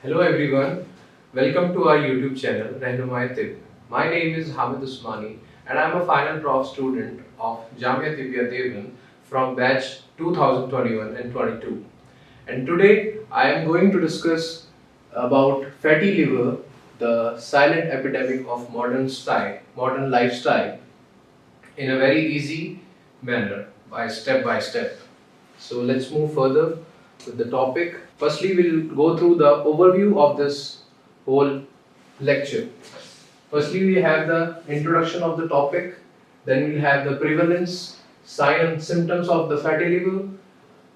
Hello everyone, welcome to our YouTube channel Rehnumai Tib. My name is Hamid Usmani and I am a final prof student of Jamia Tibia Devan from batch 2021 and 22. And today I am going to discuss about fatty liver, the silent epidemic of modern lifestyle in a very easy manner by step. So let's move further with the topic. Firstly, we'll go through the overview of this whole lecture. Firstly, we have the introduction of the topic, then we'll have the prevalence, sign and symptoms of the fatty liver,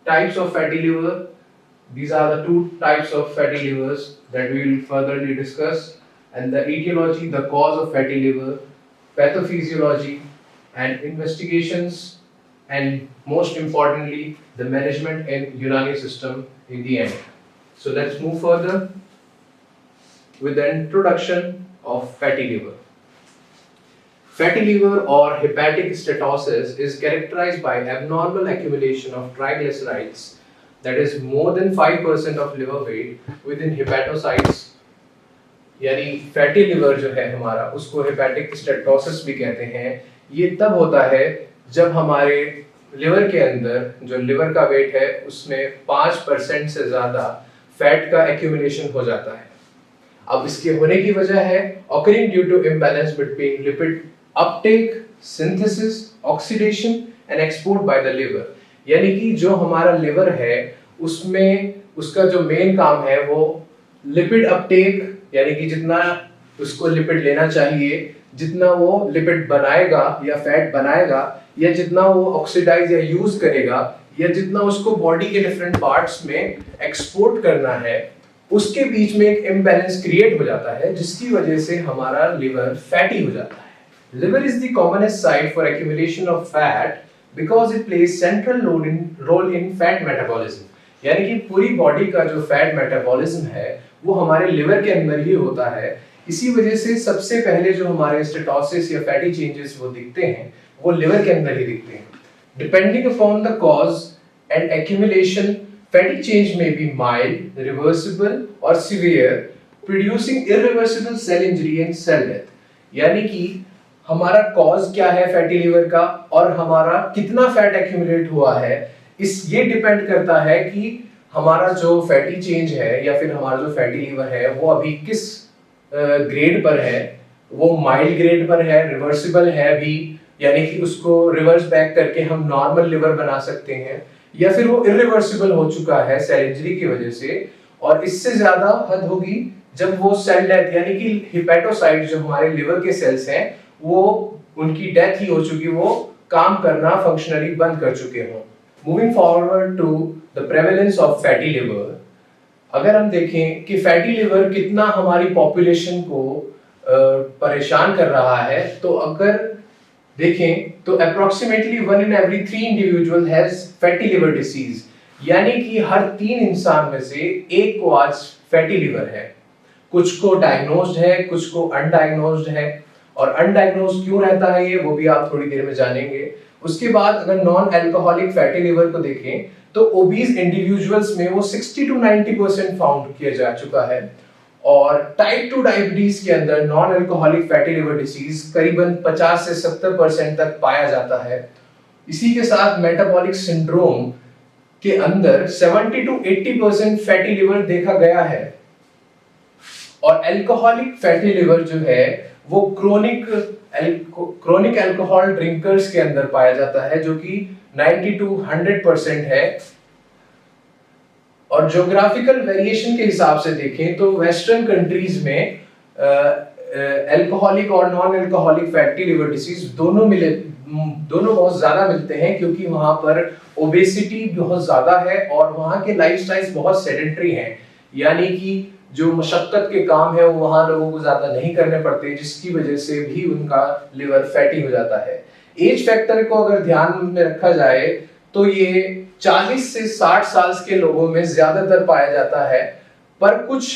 types of fatty liver. These are the two types of fatty livers that we will furtherly discuss, and the etiology, the cause of fatty liver, pathophysiology, and investigations, and most importantly, the management in Unani system in the end. So let's move further with the introduction of fatty liver. Fatty liver or hepatic steatosis is characterized by abnormal accumulation of triglycerides, that is more than 5% of liver weight within hepatocytes. यानी fatty liver जो है हमारा, उसको hepatic steatosis भी कहते हैं। ये तब होता है जब हमारे लिवर के अंदर जो लिवर का वेट है उसमें 5% से ज़्यादा फैट का एक्यूमुलेशन हो जाता है। अब इसके होने की वजह है occurring due to imbalance between lipid uptake, synthesis, oxidation and export by the liver। यानी कि जो हमारा लिवर है उसमें उसका जो मेन काम है वो लिपिड अपटेक, यानी कि जितना उसको लिपिड लेना चाहिए, जितना वो लिपिड बनाएगा या फैट बनाएगा, या जितना वो ऑक्सीडाइज या यूज करेगा, या जितना उसको बॉडी के डिफरेंट पार्ट्स में एक्सपोर्ट करना है, उसके बीच में एक इम्बैलेंस क्रिएट हो जाता है, जिसकी वजह से हमारा लिवर फैटी हो जाता है। Liver is the commonest site for accumulation of fat because it plays central role in fat metabolism. यानी कि पूरी बॉडी का जो फैट मेटाबॉलिज्म है वो हमारे लिवर के अंदर ही होता है। इसी वजह से सबसे पहले जो हमारे स्टेटोसिस या फैटी चेंजेस वो दिखते हैं वो लिवर के अंदर ही दिखते हैं। Depending upon the cause and accumulation, fatty change may be mild, reversible और severe, producing irreversible cell injury and cell death. यानी कि हमारा कॉज क्या है फैटी लिवर का और हमारा कितना फैट एक्यूमुलेट हुआ है, ये डिपेंड करता है कि हमारा जो फैटी चेंज है या फिर हमारा जो फैटी लिवर है वो अभी किस ग्रेड पर है। वो माइल्ड ग्रेड पर है, रिवर्सिबल है भी, यानी कि उसको रिवर्स बैक करके हम नॉर्मल लिवर बना सकते हैं, या फिर वो इरिवर्सिबल हो चुका है सेल इंजरी की वजह से, और इससे ज्यादा हद होगी जब वो सेल डेथ, यानी कि हिपेटोसाइट जो हमारे लिवर के सेल्स हैं वो उनकी डेथ ही हो चुकी, वो काम करना फंक्शनली बंद कर चुके हों। Moving forward to the prevalence of fatty liver, अगर हम देखें कि फैटी लिवर कितना हमारी पॉपुलेशन को परेशान कर रहा है, तो अगर देखें तो approximately 1 in every 3 individual has fatty liver disease. यानी कि हर 3 इंसान में से एक को आज फैटी लिवर है। कुछ को डायग्नोज्ड है, कुछ को अनडायग्नोज्ड है, और अनडायग्नोज्ड क्यों रहता है ये वो भी आप थोड़ी देर में जानेंगे। उसके बाद अगर नॉन अल्कोहलिक फैटी लिवर को देखें तो ओबीज इंडिविजुअल्स में वो 60 to 90% फाउंड किया जा चुका है, और टाइप 2 डायबिटीज के अंदर non alcoholic fatty liver disease करीबन 50 से 70% तक पाया जाता है। इसी के साथ मेटाबॉलिक सिंड्रोम के अंदर 70 to 80% फैटी लिवर देखा गया है, और अल्कोहलिक फैटी लिवर जो है वो क्रोनिक अल्कोहल ड्रिंकर्स के अंदर पाया जाता है, जो कि 90 to 100% है। और ज्योग्राफिकल वेरिएशन के हिसाब से देखें तो वेस्टर्न कंट्रीज में अल्कोहलिक और non alcoholic fatty liver disease दोनों बहुत ज्यादा मिलते हैं, क्योंकि वहां पर ओबेसिटी बहुत ज्यादा है और वहां के लाइफस्टाइल्स बहुत सेडेंटरी हैं, यानी कि जो मशक्कत के काम है वो वहां लोगों को ज्यादा नहीं करने पड़ते, जिसकी वजह से भी उनका लिवर फैटी हो जाता है। एज फैक्टर को अगर ध्यान में रखा जाए तो ये 40 से 60 साल के लोगों में ज्यादातर पाया जाता है, पर कुछ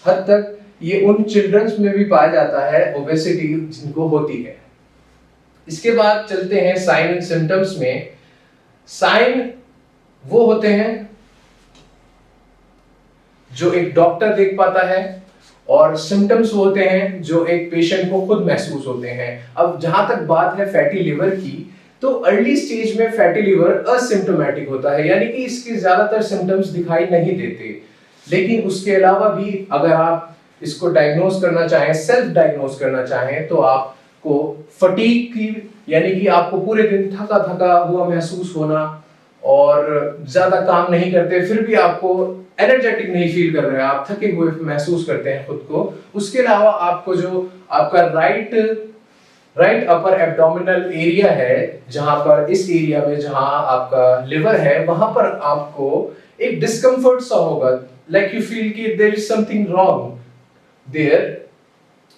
हद तक ये उन चिल्ड्रंस में भी पाया जाता है ओबेसिटी जिनको होती है। इसके बाद चलते हैं साइन एंड सिम्टम्स में। साइन वो होते हैं जो एक डॉक्टर देख पाता है और सिम्टम्स होते हैं जो एक पेशेंट को खुद महसूस होते हैं। अब जहां तक बात है फैटी लिवर की, तो अर्ली स्टेज में फैटी लिवर असिम्प्टोमेटिक होता है, यानी कि इसके ज्यादातर सिम्टम्स दिखाई नहीं देते। लेकिन उसके अलावा भी अगर आप इसको डायग्नोज करना चाहें, सेल्फ डायग्नोज करना चाहें, तो आपको फटीग की, यानी कि आपको पूरे दिन थका थका हुआ महसूस होना और ज्यादा काम नहीं करते फिर भी आपको एनर्जेटिक नहीं फील कर रहे हैं, आप थके हुए महसूस करते हैं खुद को। उसके अलावा आपको जो आपका राइट अपर एब्डोमिनल एरिया है, जहां पर इस एरिया में जहां आपका लिवर है, वहां पर आपको एक डिस्कम्फर्ट सा होगा, लाइक यू फील कि there is something wrong there.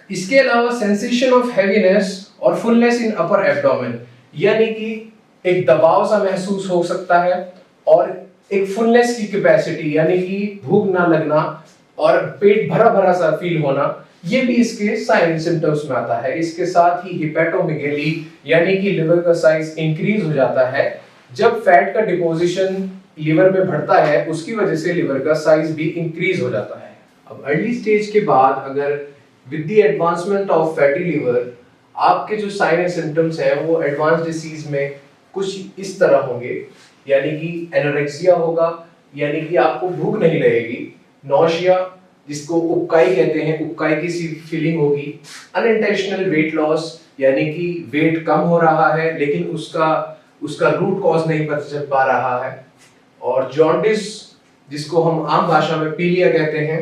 इसके अलावा सेंसेशन ऑफ हैवीनेस और फुलनेस इन अपर एब्डोमेन, यानी कि एक दबाव सा महसूस हो सकता है और एक फुलनेस की कैपेसिटी, यानी कि भूख ना लगना और पेट भरा भरा सा फील होना, ये भी इसके साइन सिम्टम्स में आता है। इसके साथ ही हिपेटोमेगेली, यानी कि लिवर का साइज इंक्रीज हो जाता है। जब फैट का डिपोजिशन लिवर में बढ़ता है, उसकी वजह से लिवर का साइज भी इंक्रीज हो जाता है। अब अर्ली स्टेज के बाद अगर with the advancement of fatty liver आपके जो साइन एंड सिम्टम्स हैं वो एडवांस डिसीज में कुछ इस तरह होंगे, यानी कि एनोरेक्सिया होगा, यानी कि आपको भूख नहीं लगेगी, नौशिया जिसको उबकाई कहते हैं, उबकाई की सी फीलिंग होगी, अनइंटेंशनल वेट लॉस, यानी कि वेट कम हो रहा है लेकिन उसका रूट कॉज नहीं पता चल पा रहा है, और जॉन्डिस जिसको हम आम भाषा में पीलिया कहते हैं,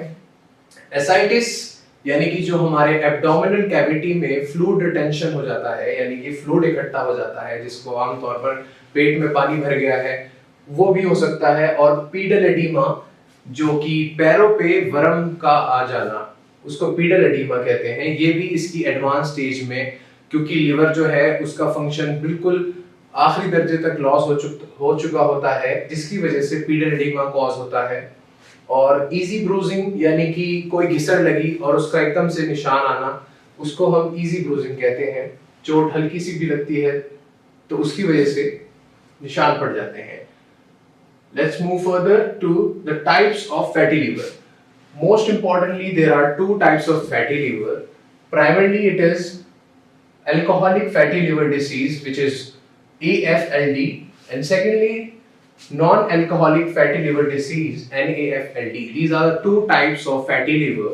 एसाइटिस यानी कि जो हमारे एब्डोमिनल कैविटी में फ्लूइड रिटेंशन हो जाता है, यानी कि फ्लूइड इकट्ठा हो जाता है जिसको आमतौर पर पेट में पानी भर गया है, वो भी हो सकता है, और पीडल एडीमा जो कि पैरों पे वर्म का आ जाना, उसको पीडल एडीमा कहते हैं, ये भी इसकी एडवांस स्टेज में, क्योंकि लिवर जो है उसका फंक्शन बिल्कुल आखिरी दर्जे तक लॉस हो चुका होता है, जिसकी वजह से पीडल एडीमा कॉज होता है। और इजी ब्रूजिंग, यानी कि कोई घिसड़ लगी और उसका एकदम से निशान आना, उसको हम इजी ब्रूजिंग कहते हैं। चोट हल्की सी भी लगती है तो उसकी वजह से निशान पड़ जाते हैं। Let's move further to the types of fatty liver. Most importantly, there are two types of fatty liver. Primarily, it is alcoholic fatty liver disease, which is AFLD, and secondly, non-alcoholic fatty liver disease, NAFLD. These are the two types of fatty liver.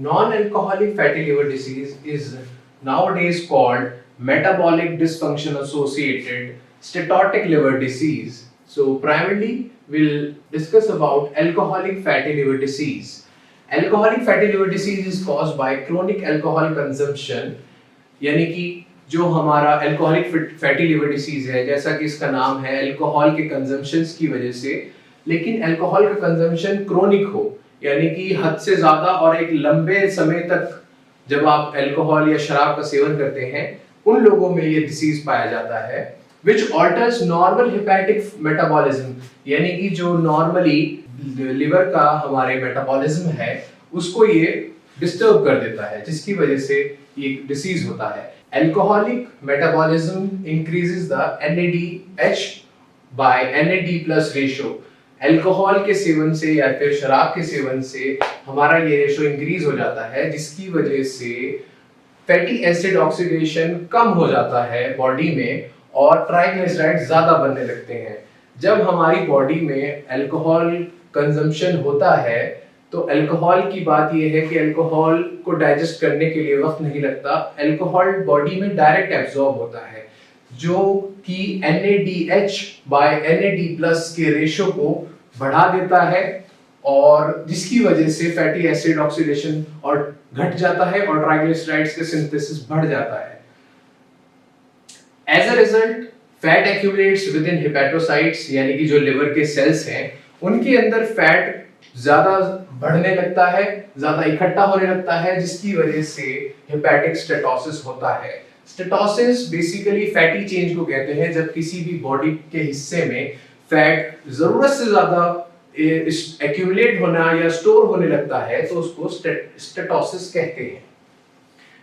Non-alcoholic fatty liver disease is nowadays called metabolic dysfunction associated steatotic liver disease. So primarily we'll discuss about alcoholic fatty liver disease. Alcoholic fatty liver disease is caused by chronic alcohol consumption, यानी कि जो हमारा alcoholic fatty liver disease है, जैसा कि इसका नाम है, अल्कोहल के कंजम्पशंस की वजह से, लेकिन अल्कोहल का कंजम्पशन क्रोनिक हो, यानी कि हद से ज्यादा और एक लंबे समय तक जब आप अल्कोहल या शराब का सेवन करते हैं, उन लोगों में ये डिसीज पाया जाता है। which alters normal hepatic metabolism, यानी कि जो नॉर्मली लिवर का हमारे मेटाबॉलिज्म है उसको ये डिस्टर्ब कर देता है, जिसकी वजह से ये डिसीज होता है। Alcoholic metabolism increases the NADH by NAD+ ratio. Alcohol के सेवन से या फिर शराब के सेवन से हमारा ये रेशियो इंक्रीज हो जाता है, जिसकी वजह से फैटी एसिड ऑक्सीडेशन कम हो जाता है बॉडी में और ट्राइग्लिसराइड्स ज्यादा बनने लगते हैं। जब हमारी बॉडी में अल्कोहल कंजम्पशन होता है तो अल्कोहल की बात यह है कि अल्कोहल को डाइजेस्ट करने के लिए वक्त नहीं लगता, अल्कोहल बॉडी में डायरेक्ट एब्जॉर्ब होता है, जो कि NADH बाय NAD+ के रेशियो को बढ़ा देता है और जिसकी वजह से फैटी एसिड ऑक्सीडेशन और घट जाता है और ट्राइग्लिसराइड्स का सिंथेसिस बढ़ जाता है। As a result, fat accumulates within hepatocytes, यानी कि जो लिवर के सेल्स हैं उनके अंदर फैट ज्यादा बढ़ने लगता है, ज्यादा इकट्ठा होने लगता है, जिसकी वजह से हेपेटिक स्टेटोसिस होता है। स्टेटोसिस बेसिकली फैटी चेंज को कहते हैं, जब किसी भी बॉडी के हिस्से में फैट जरूरत से ज्यादा एक्यूमुलेट होना या स्टोर होने लगता है तो उसको स्टेटोसिस कहते हैं।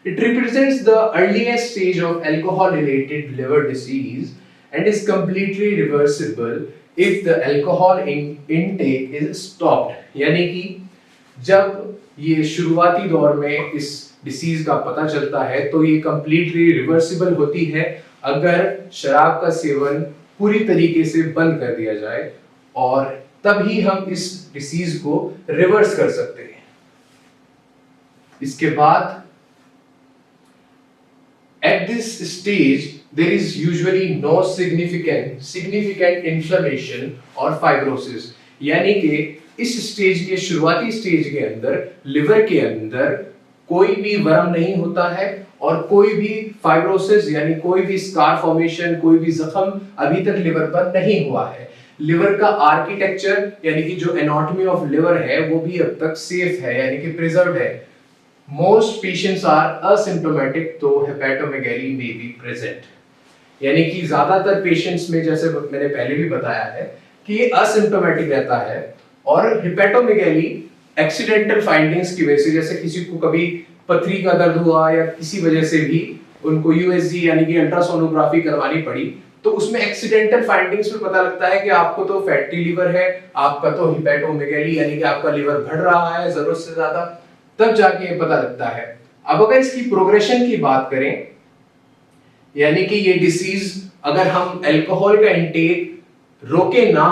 It represents the earliest stage of alcohol-related liver disease and is completely reversible if the alcohol intake is stopped. यानी कि जब ये शुरुआती दौर में इस डिसीज का पता चलता है तो ये कंप्लीटली रिवर्सिबल होती है अगर शराब का सेवन पूरी तरीके से बंद कर दिया जाए, और तभी हम इस डिसीज को रिवर्स कर सकते हैं। इसके बाद at this stage there is usually no significant inflammation or fibrosis, यानी कि इस स्टेज के शुरुआती स्टेज के अंदर लिवर के अंदर कोई भी वर्म नहीं होता है और कोई भी फाइब्रोसिस यानी कोई भी स्कार फॉर्मेशन, कोई भी जख्म अभी तक लिवर पर नहीं हुआ है। लिवर का आर्किटेक्चर यानी कि जो एनाटॉमी ऑफ लिवर है वो भी अब तक सेफ है यानी कि प्रिजर्व्ड है। Most patients are asymptomatic, तो हेपेटोमेगैली may be present, यानी कि ज्यादातर पेशेंट्स में जैसे मैंने पहले भी बताया है कि ये असिम्प्टोमेटिक रहता है, और हेपेटोमेगैली एक्सीडेंटल फाइंडिंग्स की वजह से, जैसे किसी को कभी पथरी का दर्द हुआ या किसी वजह से भी उनको यूएसजी यानी कि अल्ट्रासोनोग्राफी करवानी पड़ी, तो उसमें एक्सीडेंटल फाइंडिंग्स में पता लगता है कि आपको तो फैटी लिवर है, आपका तो हेपेटोमेगैली यानी कि आपका लिवर बढ़ रहा है जरूरत से ज्यादा, तब जाके ये पता लगता है। अब अगर इसकी प्रोग्रेशन की बात करें, यानी कि ये डिसीज अगर हम अल्कोहल का इंटेक रोके ना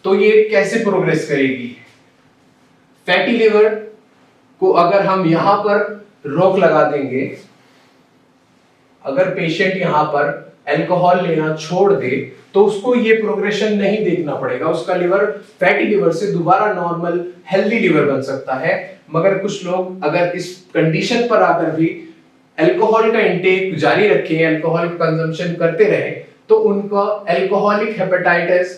तो ये कैसे प्रोग्रेस करेगी। फैटी लिवर को अगर हम यहां पर रोक लगा देंगे, अगर पेशेंट यहां पर अल्कोहल लेना छोड़ दे तो उसको ये प्रोग्रेशन नहीं देखना पड़ेगा, उसका लिवर फैटी लिवर से दोबारा नॉर्मल हेल्दी लिवर बन सकता है। मगर कुछ लोग अगर इस कंडीशन पर आकर भी अल्कोहल का इंटेक जारी रखें, अल्कोहल का कंजम्पशन करते रहे, तो उनका अल्कोहलिक हेपेटाइटिस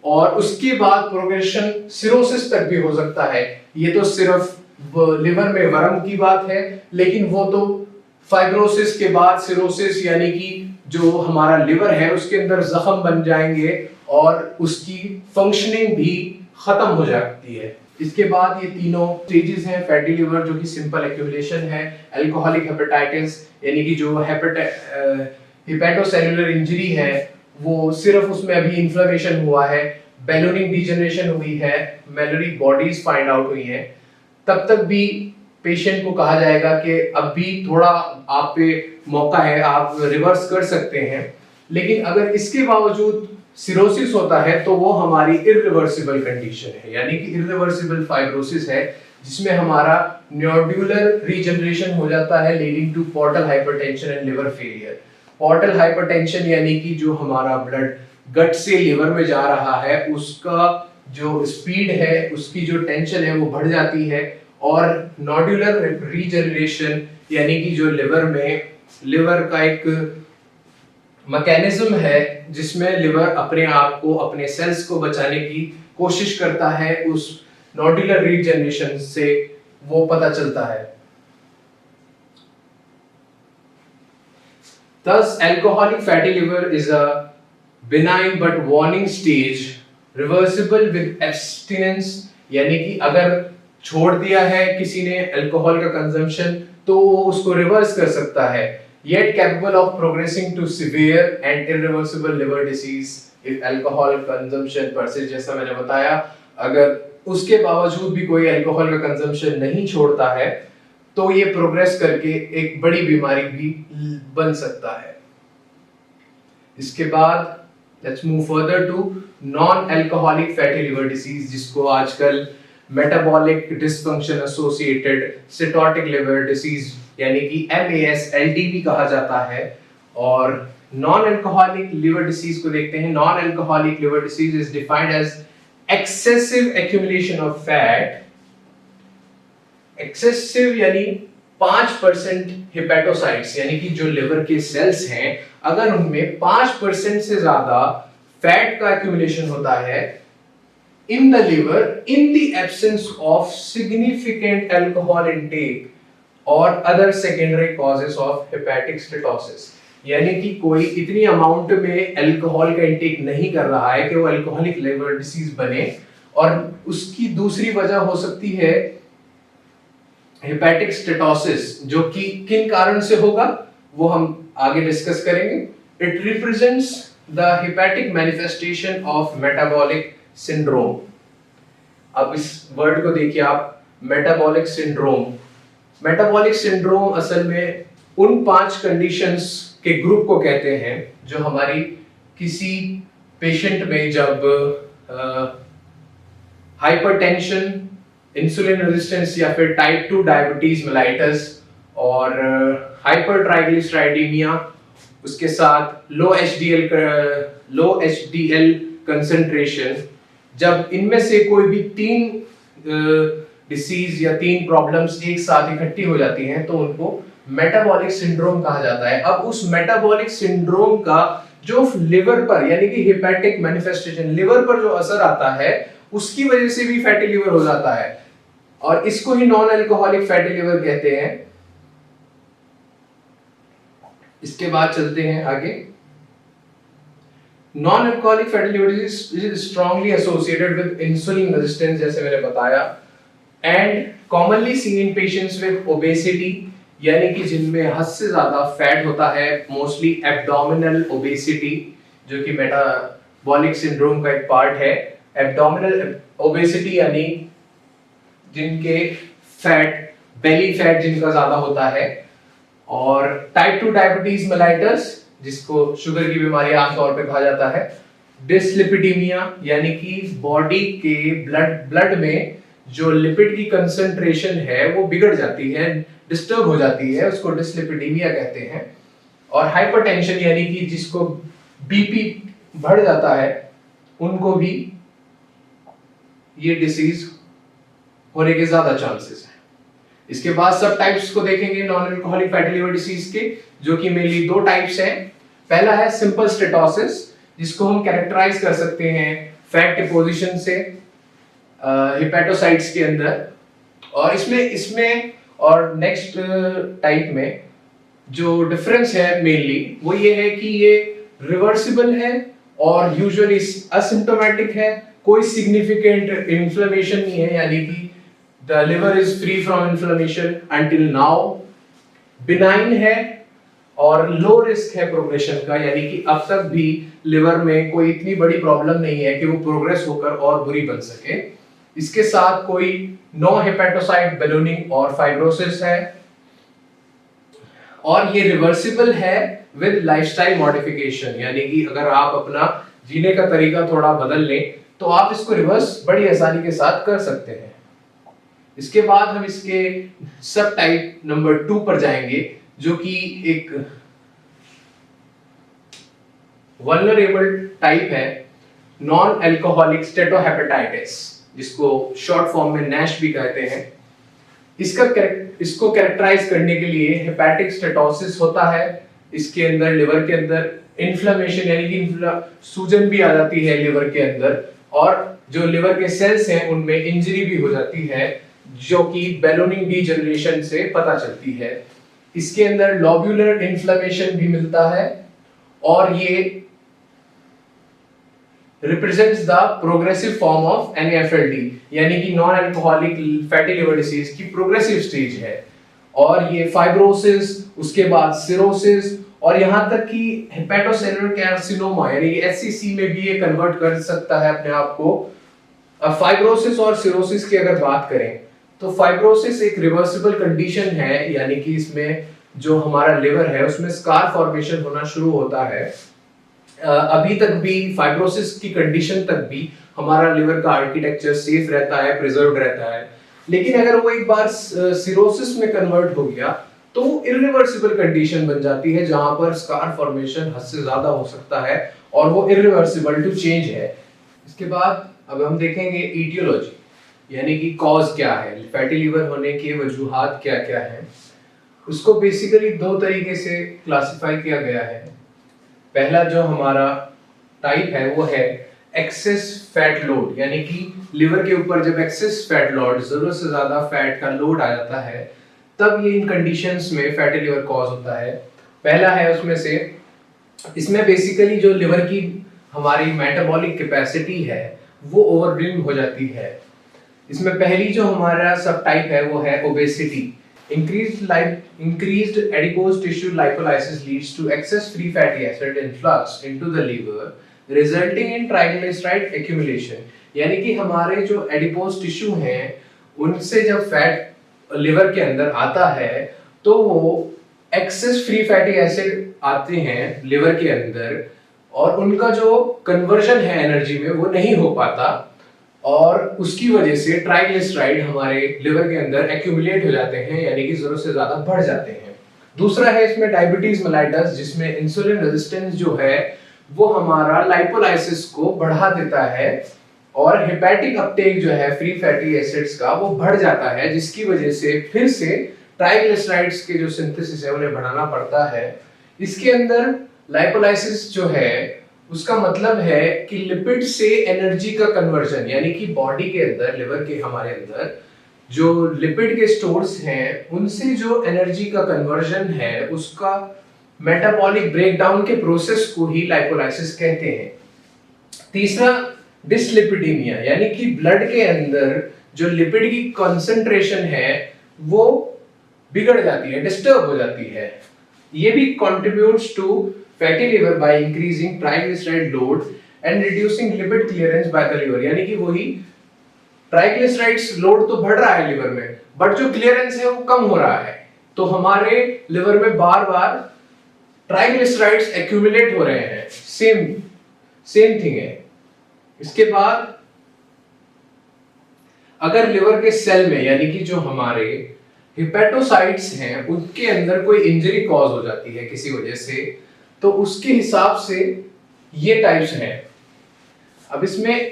और उसके बाद प्रोग्रेशन सिरोसिस तक भी हो सकता है। ये तो सिर्फ लिवर में वर्म की बात है, लेकिन वो तो फाइब्रोसिस के बाद सिरोसिस यानी कि जो हमारा लिवर है उसके अंदर जख्म बन जाएंगे और उसकी फंक्शनिंग भी खत्म हो जाती है। इसके बाद ये तीनों स्टेजेस हैं, फैटी लिवर जो कि सिंपल एक्यूमुलेशन है, अल्कोहलिक हेपेटाइटिस यानी कि जो हेपेटोसेलुलर इंजरी है वो सिर्फ उसमें अभी इन्फ्लेमेशन हुआ है, बैलूनिंग डिजनरेशन हुई है, मेलरी बॉडीज फाइंड आउट हुई है, तब तक भी पेशेंट को कहा जाएगा कि अब भी थोड़ा आप पे मौका है, आप रिवर्स कर सकते हैं। लेकिन अगर इसके बावजूद सिरोसिस होता है तो वो हमारी इरिवर्सिबल कंडीशन है, यानी कि इरिवर्सिबल फाइब्रोसिस है जिसमें हमारा नोड्यूलर रीजनरेशन हो जाता है leading to portal hypertension and liver failure. Portal hypertension यानी कि जो हमारा ब्लड गट से लिवर में जा रहा है उसका जो स्पीड है, उसकी जो टेंशन है वो बढ़ जाती है, और नोड्यूलर रीजनरेशन यानी कि जो लिवर का एक मैकेनिज्म है जिसमें लिवर अपने आप को, अपने सेल्स को बचाने की कोशिश करता है, उस नोड्यूलर रीजनरेशन से वो पता चलता है। Thus, alcoholic fatty liver is a benign but warning stage, reversible with abstinence, यानी कि अगर छोड़ दिया है किसी ने अल्कोहल का कंजम्पशन तो वो उसको रिवर्स कर सकता है, yet capable of progressing to severe and irreversible liver disease if alcohol consumption persists। जैसा मैंने बताया, अगर उसके बावजूद भी कोई अल्कोहल का कंजम्पशन नहीं छोड़ता है तो ये प्रोग्रेस करके एक बड़ी बीमारी भी बन सकता है। इसके बाद let's move further to non alcoholic fatty liver disease, जिसको आजकल metabolic dysfunction associated steatotic liver disease यानी कि MASLD भी कहा जाता है। और नॉन अल्कोहलिक लिवर डिसीज को देखते हैं। Non alcoholic liver disease is defined as excessive accumulation of fat. Excessive यानी 5% हेपेटोसाइट्स यानी कि जो लिवर के सेल्स हैं, अगर उनमें 5% से ज्यादा फैट का एक्यूमुलेशन होता है in the liver in the absence of significant alcohol intake or other secondary causes of hepatic steatosis, यानी कि कोई इतनी अमाउंट में अल्कोहल का इंटेक नहीं कर रहा है कि वो अल्कोहलिक लिवर डिसीज बने, और उसकी दूसरी वजह हो सकती है हेपेटिक स्टेटोसिस, जो कि किन कारण से होगा वो हम आगे डिस्कस करेंगे। It represents the hepatic manifestation of metabolic syndrome. अब इस वर्ड को देखिए आप, मेटाबॉलिक सिंड्रोम। मेटाबॉलिक सिंड्रोम असल में उन 5 कंडीशंस के ग्रुप को कहते हैं जो हमारी किसी पेशेंट में जब हाइपरटेंशन, इंसुलिन रेजिस्टेंस या फिर टाइप 2 डायबिटीज मेलाइटस और हाइपर ट्राइग्लिसराइडीमिया, उसके साथ लो एचडीएल कंसंट्रेशन, जब इनमें से कोई भी 3 डिसीज या 3 प्रॉब्लम्स एक साथ इकट्ठी हो जाती हैं तो उनको मेटाबॉलिक सिंड्रोम कहा जाता है। अब उस मेटाबॉलिक सिंड्रोम का जो लिवर पर यानी कि हेपेटिक मैनिफेस्टेशन, लिवर पर जो असर आता है उसकी वजह से भी फैटी लिवर हो जाता है और इसको ही नॉन अल्कोहलिक फैटी लिवर कहते हैं। इसके बाद चलते हैं आगे। Non alcoholic fatty liver disease is strongly associated with insulin resistance, जैसे मैंने बताया, and commonly seen in patients with obesity, यानी कि जिनमें हद से ज्यादा फैट होता है, मोस्टली एब्डोमिनल ओबेसिटी, जो कि मेटाबॉलिक सिंड्रोम का एक पार्ट है। एब्डोमिनल ओबेसिटी यानी जिनके फैट, बेली फैट जिनका ज्यादा होता है, और टाइप 2 डायबिटीज मेलाइटस, जिसको शुगर की बीमारी आमतौर पे कहा जाता है। डिसलिपिडीमिया यानी कि बॉडी के ब्लड में जो लिपिड की कंसंट्रेशन है वो बिगड़ जाती है, डिस्टर्ब हो जाती है, उसको डिसलिपिडीमिया कहते हैं। और हाइपरटेंशन यानी कि जिसको बीपी बढ़ जाता है उनको भी ये डिसीज होने के ज्यादा चांसेस हैं। इसके बाद सब टाइप्स को देखेंगे non alcoholic fatty liver disease के, जो कि मेनली 2 टाइप्स हैं। पहला है सिंपल स्टेटोसिस, जिसको हम कैरेक्टराइज कर सकते हैं फैट डिपोजिशन से हेपेटोसाइट्स के अंदर, और इसमें और नेक्स्ट टाइप में जो डिफरेंस है मेनली वो ये है कि ये रिवर्सिबल है और यूजुअली असिम्प्टोमेटिक है, कोई सिग्निफिकेंट इन्फ्लेमेशन नहीं है, यानी कि the liver is free from inflammation until now, benign है और लो रिस्क है प्रोग्रेशन का, यानी कि अब तक भी लिवर में कोई इतनी बड़ी प्रॉब्लम नहीं है कि वो प्रोग्रेस होकर और बुरी बन सके। इसके साथ कोई नो हेपेटोसाइट बैलूनिंग और फाइब्रोसिस है, और ये रिवर्सिबल है विद लाइफस्टाइल मॉडिफिकेशन, यानी कि अगर आप अपना जीने का तरीका थोड़ा बदल लें तो आप इसको रिवर्स बड़ी आसानी के साथ कर सकते हैं। इसके बाद हम इसके सब टाइप नंबर 2 पर जाएंगे, जो कि एक वल्नरेबल टाइप है, नॉन अल्कोहलिक स्टेटोहेपेटाइटिस, जिसको शॉर्ट फॉर्म में नैश भी कहते हैं। इसको कैरेक्टराइज करने के लिए हेपेटिक स्टेटोसिस होता है, इसके अंदर लिवर के अंदर इन्फ्लेमेशन यानी कि सूजन भी आ जाती है लिवर के अंदर, और जो लिवर के सेल्स हैं उनमें इंजरी भी हो जाती है, जो कि बैलूनिंग डीजनरेशन से पता चलती है। इसके अंदर लोब्यूलर इन्फ्लेमेशन भी मिलता है, और ये represents the progressive form of NAFLD, यानी कि non alcoholic fatty liver disease की प्रोग्रेसिव स्टेज है। और ये फाइब्रोसिस, उसके बाद सिरोसिस, और यहाँ तक कि हेपेटोसेलुलर कार्सिनोमा यानी HCC में भी ये कन्वर्ट कर सकता है अपने आप को। अब फाइब्रोसिस और सिरोसिस की अगर बात करें तो फाइब्रोसिस एक रिवर्सिबल कंडीशन है, यानी कि इसमें जो हमारा लिवर है उसमें स्कार फॉर्मेशन होना शुरू होता है। अभी तक भी फाइब्रोसिस की कंडीशन तक भी हमारा लिवर का आर्किटेक्चर सेफ रहता है, प्रिजर्व्ड रहता है, लेकिन अगर वो एक बार सिरोसिस में कन्वर्ट हो गया तो इरिवर्सिबल कंडीशन बन जाती है, जहां पर स्कार फॉर्मेशन हद से ज्यादा हो सकता है और वो इरिवर्सिबल टू चेंज है। इसके बाद अब हम देखेंगे ईटियोलॉजी, यानी कि कॉज क्या है, फैटी लिवर होने के वजूहात क्या क्या हैं। उसको बेसिकली 2 तरीके से क्लासिफाई किया गया है। पहला जो हमारा टाइप है वो है एक्सेस फैट लोड, यानी कि लिवर के ऊपर जब एक्सेस फैट लोड, जरूरत से ज्यादा फैट का लोड आ जाता है, तब ये इन कंडीशंस में फैटी लिवर कॉज होता है। पहला है उसमें से, इसमें बेसिकली जो लिवर की हमारी मेटाबॉलिक कैपेसिटी है वो ओवरड्रीम हो जाती है। इसमें पहली जो हमारा सब टाइप है वो है obesity. Increased adipose tissue lipolysis leads to excess free fatty acid influx into the liver, resulting in triglyceride accumulation। यानी कि हमारे जो एडिपोज टिश्यू हैं उनसे जब फैट लिवर के अंदर आता है तो वो एक्सेस फ्री फैटी एसिड आते हैं लिवर के अंदर, और उनका जो कन्वर्जन है एनर्जी में वो नहीं हो पाता, और उसकी वजह से ट्राइग्लिसराइड हमारे लिवर के अंदर एक्यूमुलेट हो जाते हैं, यानी कि जरूरत से ज्यादा बढ़ जाते हैं। दूसरा है इसमें डायबिटीज मेलाइटस, जिसमें इंसुलिन रेजिस्टेंस जो है वो हमारा लाइपोलाइसिस को बढ़ा देता है, और हेपेटिक अपटेक जो है फ्री फैटी एसिड्स का वो बढ़ जाता है, जिसकी वजह से फिर से ट्राइग्लिसराइड्स के जो सिंथेसिस है उन्हें बढ़ाना पड़ता है। इसके अंदर लाइपोलाइसिस जो है उसका मतलब है कि लिपिड से एनर्जी का कन्वर्जन, यानी कि बॉडी के अंदर, लिवर के हमारे अंदर जो लिपिड के स्टोर्स हैं उनसे जो एनर्जी का कन्वर्जन है उसका मेटाबॉलिक ब्रेकडाउन के प्रोसेस को ही लाइपोलाइसिस कहते हैं। तीसरा डिसलिपिडीमिया, यानी कि ब्लड के अंदर जो लिपिड की कंसंट्रेशन है वो बिगड़ जाती है, डिस्टर्ब हो जाती है। ये भी contributes to fatty liver by increasing triglyceride load and reducing lipid clearance by the liver, यानी कि वही ट्राइग्लिसराइड्स लोड तो बढ़ रहा है लिवर में, बट जो क्लियरेंस है वो कम हो रहा है, तो हमारे लिवर में बार बार ट्राइग्लिसराइड्स एक्यूमुलेट हो रहे हैं। सेम थिंग है। इसके बाद अगर लिवर के सेल में, यानी कि जो हमारे हिपेटोसाइट्स हैं उनके अंदर कोई इंजरी कॉज हो जाती है किसी वजह से, तो उसके हिसाब से ये टाइप्स हैं। अब इसमें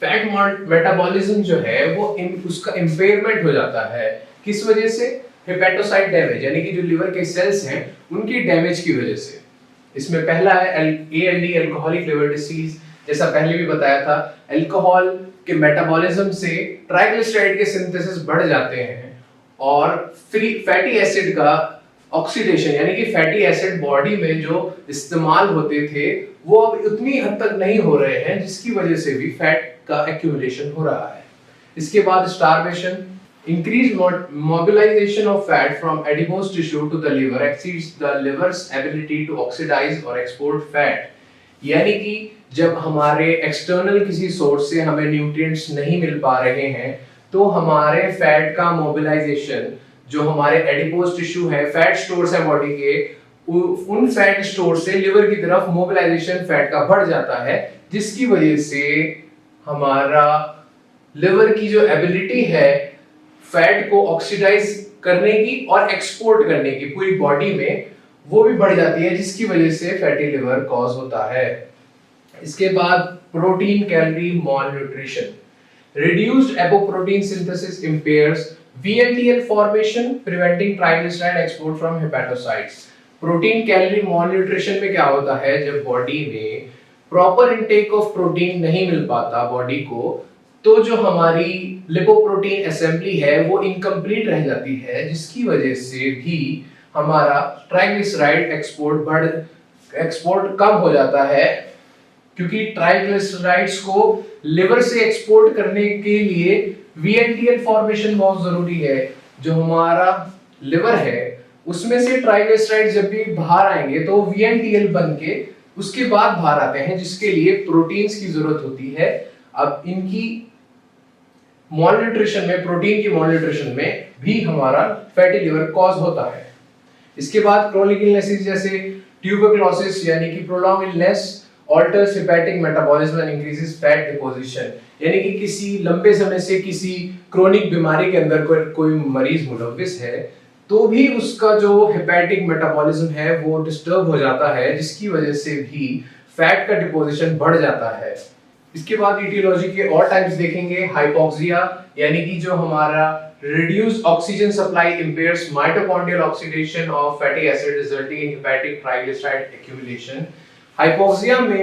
फैट मेटाबॉलिज्म जो है वो उसका इंपेयरमेंट हो जाता है, किस वजह से? हेपेटोसाइट डैमेज, यानी कि जो लिवर के सेल्स हैं उनकी डैमेज की वजह से। इसमें पहला है ALD, अल्कोहलिक लिवर डिसीज। जैसा पहले भी बताया था, अल्कोहल के मेटाबॉलिज्म से ट्राइग्लिसराइड के सिंथेसिस बढ़ जाते हैं, और फ्री फैटी एसिड का ऑक्सीडेशन, यानी कि फैटी एसिड बॉडी में जो इस्तेमाल होते थे वो अब उतनी हद तक नहीं हो रहे हैं, जिसकी वजह से भी फैट का एक्यूमुलेशन हो रहा है। इसके बाद starvation, increased mobilization of fat from adipose tissue to the liver exceeds the liver's ability to oxidize or export fat, यानी कि जब हमारे एक्सटर्नल किसी सोर्स से हमें न्यूट्रिएंट्स नहीं मिल पा रहे हैं तो हमारे फैट का मोबिलाइजेशन, जो हमारे एडिपोज टिश्यू है, फैट स्टोर्स है बॉडी के, उन फैट स्टोर से लिवर की तरफ मोबिलाइजेशन फैट का बढ़ जाता है, जिसकी वजह से हमारा लिवर की जो एबिलिटी है फैट को ऑक्सीडाइज करने की और एक्सपोर्ट करने की पूरी बॉडी में, वो भी बढ़ जाती है, जिसकी वजह से फैटी लिवर कॉज होता है। इसके बाद protein calorie malnutrition, reduced apoprotein synthesis impairs VLDL formation preventing triglyceride export from hepatocytes। Protein calorie malnutrition में क्या होता है, जब बॉडी में प्रॉपर इनटेक ऑफ प्रोटीन नहीं मिल पाता बॉडी को, तो जो हमारी लिपोप्रोटीन असेंबली है वो इनकम्प्लीट रह जाती है, जिसकी वजह से भी हमारा ट्राइग्लिसराइड एक्सपोर्ट कम हो जाता है, क्योंकि ट्राइग्लिसराइड्स को लिवर से एक्सपोर्ट करने के लिए VLDL फॉर्मेशन बहुत जरूरी है। जो हमारा लिवर है उसमें से ट्राइग्लिसराइड जब भी बाहर आएंगे तो VLDL बन के उसके बाद बाहर आते हैं, जिसके लिए प्रोटीन्स की जरूरत होती है। अब इनकी malnutrition में, प्रोटीन की malnutrition में भी हमारा फैटी लिवर कॉज होता है। इसके बाद क्रोनिक इलनेसेस जैसे ट्यूबरक्लोसिस, यानी कि prolong illness alters hepatic metabolism and increases fat deposition, यानी कि किसी लंबे समय से किसी क्रोनिक बीमारी के अंदर कोई मरीज मुलविस है तो भी उसका जो हेपेटिक मेटाबॉलिज्म है वो डिस्टर्ब हो जाता है, जिसकी वजह से भी फैट का डिपोजिशन बढ़ जाता है। इसके बाद ईटियोलॉजी के और टाइप्स देखेंगे। हाइपोक्सिया, यानी कि जो हमारा reduced oxygen supply impairs mitochondrial oxidation of fatty acid resulting in hepatic triglyceride accumulation। Hypoxia में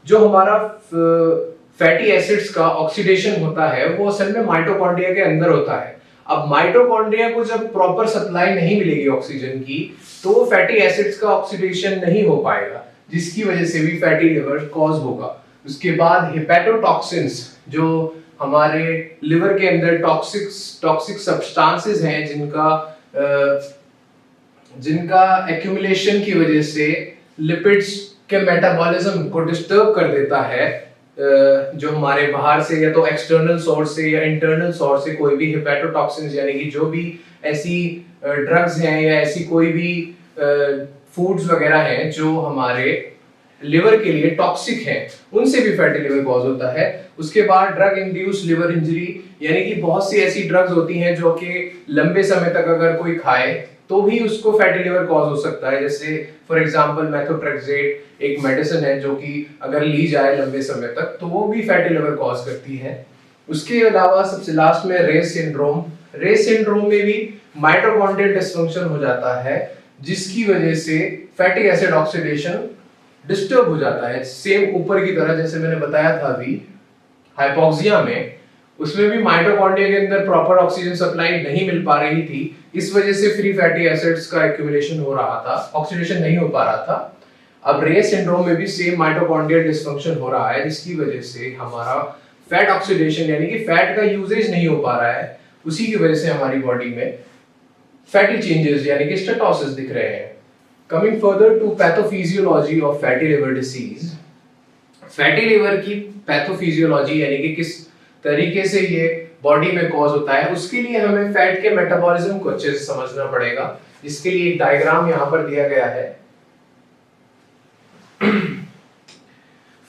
जो हमारा फैटी एसिड्स का ऑक्सीडेशन होता है वो असल में माइटोकॉन्ड्रिया के अंदर होता है। अब माइटोकॉन्ड्रिया को जब प्रॉपर सप्लाई नहीं मिलेगी ऑक्सीजन की तो वो फैटी एसिड्स का ऑक्सीडेशन नहीं हो पाएगा, जिसकी वजह से भी फैटी लिवर कॉज होगा। उसके बाद हेपेटोटॉक्सिन्स, जो हमारे लिवर के अंदर टॉक्सिक सब्सटेंसेस हैं जिनका एक्यूमुलेशन की वजह से लिपिड्स के मेटाबॉलिज्म को डिस्टर्ब कर देता है जो हमारे बाहर से या तो एक्सटर्नल सोर्स से या इंटरनल सोर्स से कोई भी हेपेटोटॉक्सिन्स यानी कि जो भी ऐसी ड्रग्स हैं या ऐसी कोई भी फूड्स वगैरह हैं जो हमारे लिवर के लिए टॉक्सिक हैं, उनसे भी फैटी लिवर कॉज होता है। उसके बाद ड्रग इंड्यूस्ड लिवर इंजरी, यानी कि बहुत सी ऐसी ड्रग्स होती हैं जो कि लंबे समय तक अगर कोई खाए तो भी उसको फैटी लिवर कॉज हो सकता है। जैसे फॉर एग्जांपल मेथोट्रेक्सेट एक मेडिसिन है जो कि अगर ली जाए लंबे समय तक तो वो भी फैटी लिवर कॉज करती है। उसके अलावा सबसे लास्ट में रेस सिंड्रोम। रेस सिंड्रोम में भी माइटोकॉन्ड्रियल डिसफंक्शन हो जाता है जिसकी वजह से फैटी एसिड ऑक्सीडेशन डिस्टर्ब हो जाता है। सेम ऊपर की तरह जैसे मैंने बताया था अभी हाइपोक्सिया में, उसमें भी माइटोकॉन्ड्रिया के अंदर प्रॉपर ऑक्सीजन सप्लाई नहीं मिल पा रही थी, इस वजह से फ्री फैटी एसिड्स का एक्यूमुलेशन हो रहा था, ऑक्सीडेशन नहीं हो पा रहा था। अब रेस सिंड्रोम में भी सेम माइटोकॉन्ड्रियल डिसफंक्शन हो रहा है जिसकी वजह से हमारा फैट ऑक्सीडेशन यानी कि फैट का यूजेज नहीं हो पा रहा है, उसी की वजह से हमारी बॉडी में फैटी चेंजेस यानी कि स्टेटोसिस दिख रहे हैं। Coming further to pathophysiology of fatty liver disease. Fatty liver की पैथोफिजियोलॉजी यानी कि किस तरीके से ये बॉडी में कॉज होता है, उसके लिए हमें फैट के मेटाबॉलिज्म को अच्छे से समझना पड़ेगा, जिसके लिए एक डायग्राम यहाँ पर दिया गया है।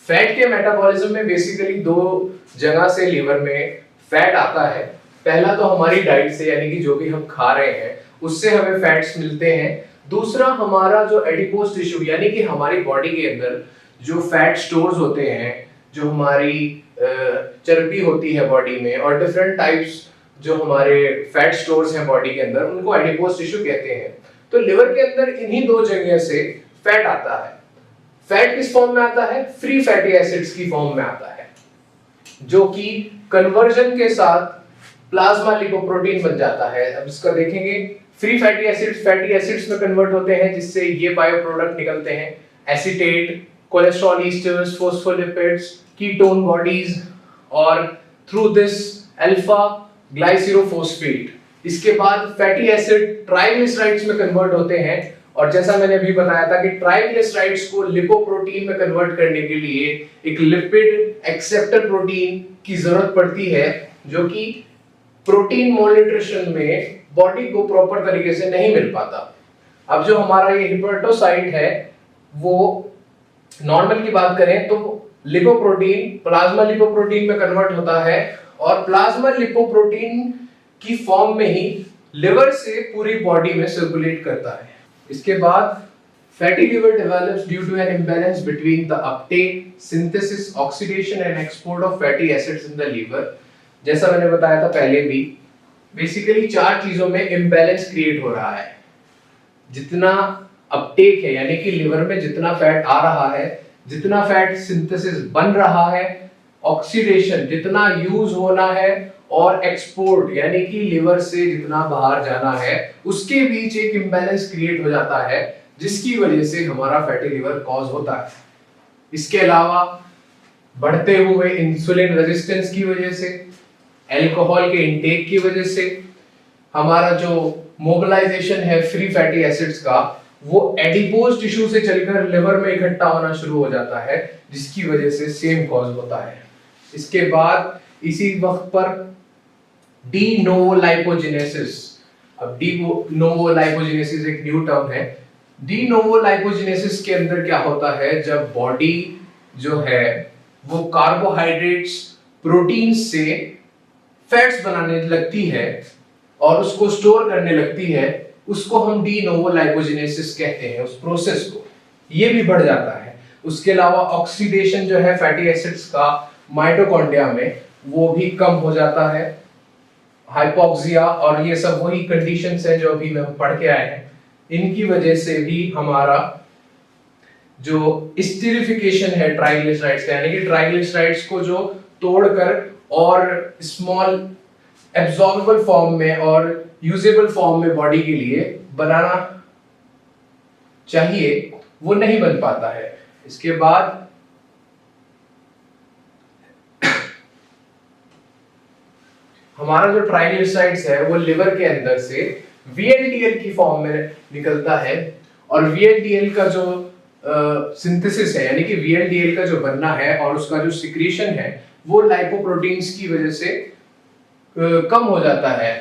फैट के मेटाबॉलिज्म में बेसिकली दो जगह से लिवर में फैट आता है। पहला तो हमारी डाइट से यानी कि जो भी हम खा रहे हैं उससे हमें फैट्स मिलते हैं। दूसरा हमारा जो एडिपोज टिश्यू यानी कि हमारी बॉडी के अंदर जो फैट स्टोर्स होते हैं, जो हमारी चर्बी होती है बॉडी में और डिफरेंट टाइप्स जो हमारे फैट स्टोर्स हैं बॉडी के अंदर, उनको एडिपोज टिश्यू कहते हैं। तो लिवर के अंदर इन्हीं दो जगह से फैट आता है। फैट किस फॉर्म में आता है? फ्री फैटी एसिड्स की फॉर्म में आता है, जो कि कन्वर्जन के साथ प्लाज्मा लिपोप्रोटीन बन जाता है। अब इसका देखेंगे, फ्री फैटी एसिड्स में कन्वर्ट होते हैं जिससे ये बायो प्रोडक्ट निकलते हैं, acetate, cholesterol esters, phospholipids, ketone bodies और थ्रू दिस अल्फा ग्लाइसिरोफॉस्फेट। इसके बाद फैटी एसिड ट्राइग्लिसराइड्स में कन्वर्ट होते हैं और जैसा मैंने अभी बताया था कि ट्राइग्लिसराइड्स को लिपोप्रोटीन में कन्वर्ट करने के लिए एक लिपिड एक्सेप्टर प्रोटीन की जरूरत पड़ती है, जो कि प्रोटीन मोलन्यूट्रिशन में बॉडी को प्रॉपर तरीके से नहीं मिल पाता। अब जो हमारा ये हिपेटोसाइट है वो नॉर्मल की बात करें तो लिपोप्रोटीन प्लाज्मा लिपोप्रोटीन में कन्वर्ट होता है और प्लाज्मा लिपोप्रोटीन की फॉर्म में ही लिवर से पूरी बॉडी में सर्कुलेट करता है। इसके बाद fatty liver develops due to an imbalance between the uptake, synthesis, oxidation and export of fatty acids in the liver. जैसा मैंने बताया था पहले भी, बेसिकली चार चीजों में इम्बैलेंस क्रिएट हो रहा है। जितना अपटेक है यानी कि लिवर में जितना फैट आ रहा है, जितना फैट सिंथेसिस बन रहा है, ऑक्सीडेशन जितना यूज होना है और एक्सपोर्ट यानी कि लिवर से जितना बाहर जाना है, उसके बीच एक इम्बैलेंस क्रिएट हो जाता है जिसकी वजह से हमारा फैटी लिवर कॉज होता है। इसके अलावा बढ़ते हुए इंसुलिन रेजिस्टेंस की वजह से, अल्कोहल के इंटेक की वजह से हमारा जो मोबिलाइजेशन है फ्री फैटी एसिड्स का, वो एडिपोज टिश्यू से चलकर लिवर में इकट्ठा होना शुरू हो जाता है जिसकी वजह से सेम कॉज होता है। इसके बाद इसी वक्त पर डी नोवो लाइपोजेनेसिस। अब डी नोवो लाइपोजेनेसिस एक न्यू टर्म है। डी नोवो लाइपोजेनेसिस के अंदर क्या होता है, जब बॉडी जो है वो कार्बोहाइड्रेट्स प्रोटीन से फैट्स बनाने लगती है और उसको स्टोर करने लगती है, उसको हम डी नोवो लाइपोजेनेसिस कहते हैं उस प्रोसेस को। ये भी बढ़ जाता है। उसके अलावा ऑक्सीडेशन जो है फैटी एसिड्स का माइटोकॉन्ड्रिया में, वो भी कम हो जाता है। हाइपोक्सिया और ये सब वही कंडीशंस हैं जो अभी हम पढ़ के आए हैं, इनकी वजह से भी हमारा जो स्टीरिफिकेशन है ट्राइग्लिसराइड्स का, यानी कि ट्राइग्लिसराइड्स को जो तोड़कर और स्मॉल एब्जॉर्बेबल फॉर्म में और यूजेबल फॉर्म में बॉडी के लिए बनाना चाहिए, वो नहीं बन पाता है। इसके बाद हमारा जो ट्राइग्लिसराइड्स है वो लिवर के अंदर से VLDL की फॉर्म में निकलता है और VLDL का जो सिंथेसिस है, यानी कि VLDL का जो बनना है और उसका जो सिक्रीशन है वो लाइपोप्रोटीन्स की वजह से कम हो जाता है,